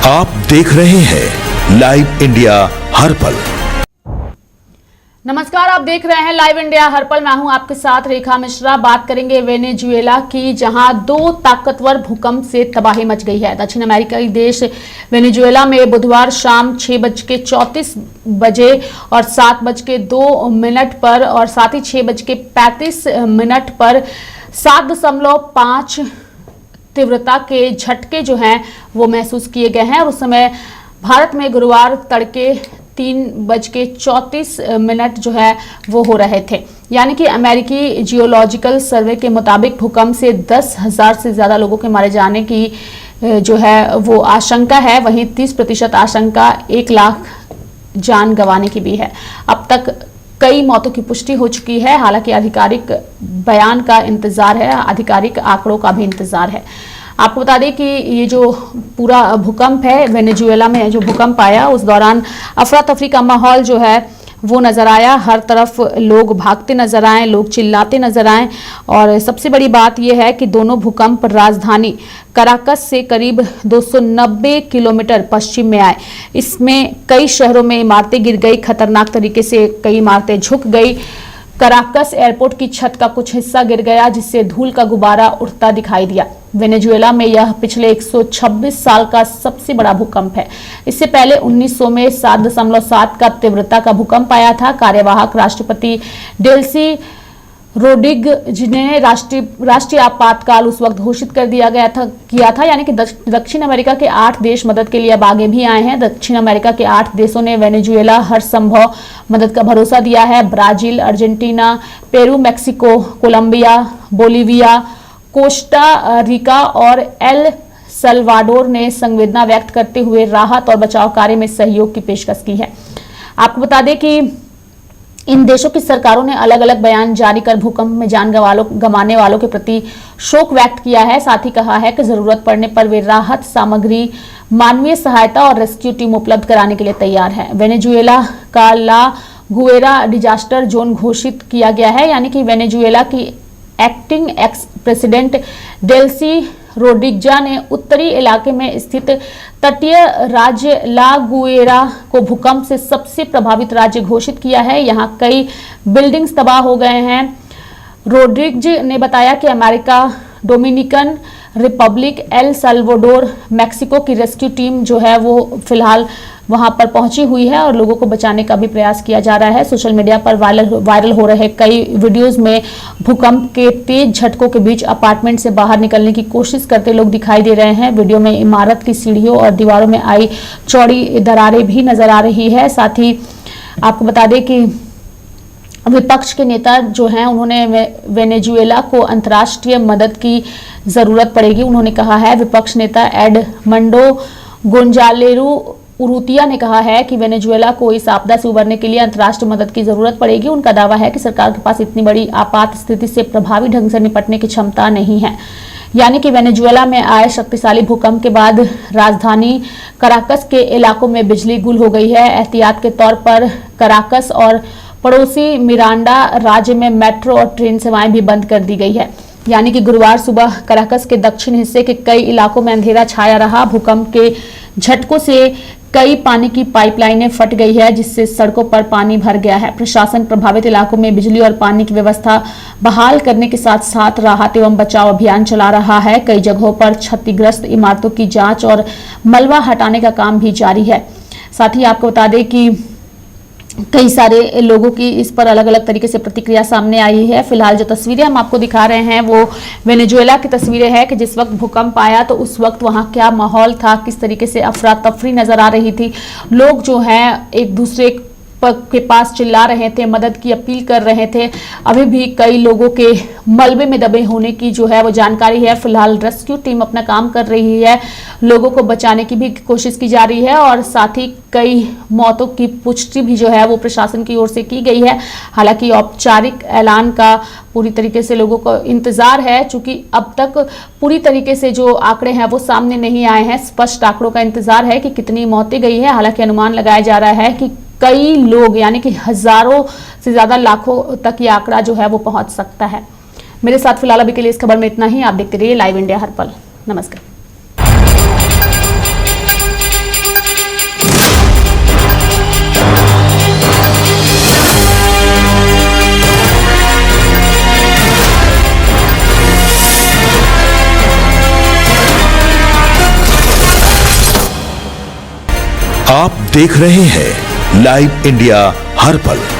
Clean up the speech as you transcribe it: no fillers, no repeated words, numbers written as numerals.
आप देख रहे हैं लाइव इंडिया हर पल। नमस्कार, आप देख रहे हैं लाइव इंडिया हर पल। मैं हूं आपके साथ रेखा मिश्रा। बात करेंगे वेनेजुएला की, जहां दो ताकतवर भूकंप से तबाही मच गई है। दक्षिण अमेरिकी देश वेनेजुएला में बुधवार शाम 6:34 बजे और 7:02 पर और साथ ही 6:35 पर 7.5 तीव्रता के झटके जो हैं वो महसूस किए गए हैं। और उस समय भारत में गुरुवार तड़के 3:34 जो है वो हो रहे थे। यानी कि अमेरिकी जियोलॉजिकल सर्वे के मुताबिक भूकंप से 10,000 से ज्यादा लोगों के मारे जाने की जो है वो आशंका है। वहीं 30% आशंका 1 लाख जान गंवाने की भी है। अब तक कई मौतों की पुष्टि हो चुकी है। हालांकि आधिकारिक बयान का इंतजार है, आधिकारिक आंकड़ों का भी इंतजार है। आपको बता दें कि ये जो पूरा भूकंप है, वेनेजुएला में जो भूकंप आया उस दौरान अफरा तफरी का माहौल जो है वो नजर आया। हर तरफ लोग भागते नजर आए, लोग चिल्लाते नजर आए। और सबसे बड़ी बात यह है कि दोनों भूकंप राजधानी कराकस से करीब 290 किलोमीटर पश्चिम में आए। इसमें कई शहरों में इमारतें गिर गई, खतरनाक तरीके से कई इमारतें झुक गई। कराकस एयरपोर्ट की छत का कुछ हिस्सा गिर गया, जिससे धूल का गुब्बारा उड़ता दिखाई दिया। वेनेजुएला में यह पिछले 126 साल का सबसे बड़ा भूकंप है। इससे पहले 1900 में 7.7 का तीव्रता का भूकंप आया था। कार्यवाहक राष्ट्रपति डेल्सी रोड्रिग्ज ने राष्ट्रीय आपातकाल उस वक्त घोषित कर किया था। यानी कि दक्षिण अमेरिका के 8 देश मदद के लिए अब आगे भी आए हैं। दक्षिण अमेरिका के 8 देशों ने वेनेजुएला हर संभव मदद का भरोसा दिया है। Brazil, Argentina, Peru, Mexico, Colombia, Bolivia, Costa Rica और एल सल्वाडोर ने संवेदना व्यक्त करते हुए राहत और बचाव कार्य में सहयोग की पेशकश की है। आपको बता दें कि इन देशों की सरकारों ने अलग अलग बयान जारी कर भूकंप में जान गंवाने वालों के प्रति शोक व्यक्त किया है। साथ ही कहा है कि जरूरत पड़ने पर वे राहत सामग्री, मानवीय सहायता और रेस्क्यू टीम उपलब्ध कराने के लिए तैयार है। वेनेजुएला का ला गुएरा डिजास्टर जोन घोषित किया गया है। यानी कि वेनेजुएला की एक्टिंग एक्स प्रेसिडेंट डेल्सी रोड्रिग्जा ने उत्तरी इलाके में स्थित तटीय राज्य ला गुएरा को भूकंप से सबसे प्रभावित राज्य घोषित किया है। यहां कई बिल्डिंग्स तबाह हो गए हैं। रोड्रिग्ज ने बताया कि America, Dominican Republic, El Salvador, Mexico की रेस्क्यू टीम जो है वो फिलहाल वहां पर पहुंची हुई है और लोगों को बचाने का भी प्रयास किया जा रहा है। सोशल मीडिया पर वायरल हो रहे कई वीडियोस में भूकंप के तेज झटकों के बीच अपार्टमेंट से बाहर निकलने की कोशिश करते लोग दिखाई दे रहे हैं। वीडियो में इमारत की सीढ़ियों और दीवारों में आई चौड़ी दरारें भी नजर आ रही है। साथ ही आपको बता दें कि विपक्ष के नेता जो हैं उन्होंने वेनेजुएला को अंतर्राष्ट्रीय मदद की जरूरत पड़ेगी। उन्होंने कहा है, विपक्ष नेता एडमंडो गोंजालेरू उरुतिया ने कहा है कि वेनेजुएला को इस आपदा से उबरने के लिए अंतर्राष्ट्रीय मदद की जरूरत पड़ेगी। उनका दावा है कि सरकार के पास इतनी बड़ी आपात स्थिति से प्रभावी ढंग से निपटने की क्षमता नहीं है। यानी कि वेनेजुएला में आए शक्तिशाली भूकंप के बाद राजधानी कराकस के इलाकों में बिजली गुल हो गई है। एहतियात के तौर पर कराकस और पड़ोसी मिरांडा राज्य में मेट्रो और ट्रेन सेवाएं भी बंद कर दी गई है। यानी कि गुरुवार सुबह कराकस के दक्षिण हिस्से के कई इलाकों में अंधेरा छाया रहा। भूकंप के झटकों से कई पानी की पाइपलाइनें फट गई है, जिससे सड़कों पर पानी भर गया है। प्रशासन प्रभावित इलाकों में बिजली और पानी की व्यवस्था बहाल करने के साथ साथ राहत एवं बचाव अभियान चला रहा है। कई जगहों पर क्षतिग्रस्त इमारतों की जांच और मलबा हटाने का काम भी जारी है। साथ ही आपको बता दें कि कई सारे लोगों की इस पर अलग अलग तरीके से प्रतिक्रिया सामने आई है। फिलहाल जो तस्वीरें हम आपको दिखा रहे हैं वो वेनेजुएला की तस्वीरें हैं कि जिस वक्त भूकंप आया तो उस वक्त वहां क्या माहौल था, किस तरीके से अफरा तफरी नजर आ रही थी। लोग जो हैं एक दूसरे के पास चिल्ला रहे थे, मदद की अपील कर रहे थे। अभी भी कई लोगों के मलबे में दबे होने की जो है वो जानकारी है। फिलहाल रेस्क्यू टीम अपना काम कर रही है, लोगों को बचाने की भी कोशिश की जा रही है और साथ ही कई मौतों की पुष्टि भी जो है वो प्रशासन की ओर से की गई है। हालांकि औपचारिक ऐलान का पूरी तरीके से लोगों को इंतजार है, चूंकि अब तक पूरी तरीके से जो आंकड़े हैं वो सामने नहीं आए हैं। स्पष्ट आंकड़ों का इंतजार है कि कितनी मौतें गई है। हालांकि अनुमान लगाया जा रहा है कि कई लोग यानी कि हजारों से ज्यादा लाखों तक ये आंकड़ा जो है वो पहुंच सकता है। मेरे साथ फिलहाल अभी के लिए इस खबर में इतना ही। आप देखते रहिए लाइव इंडिया हर पल। नमस्कार। आप देख रहे हैं लाइव इंडिया हर पल।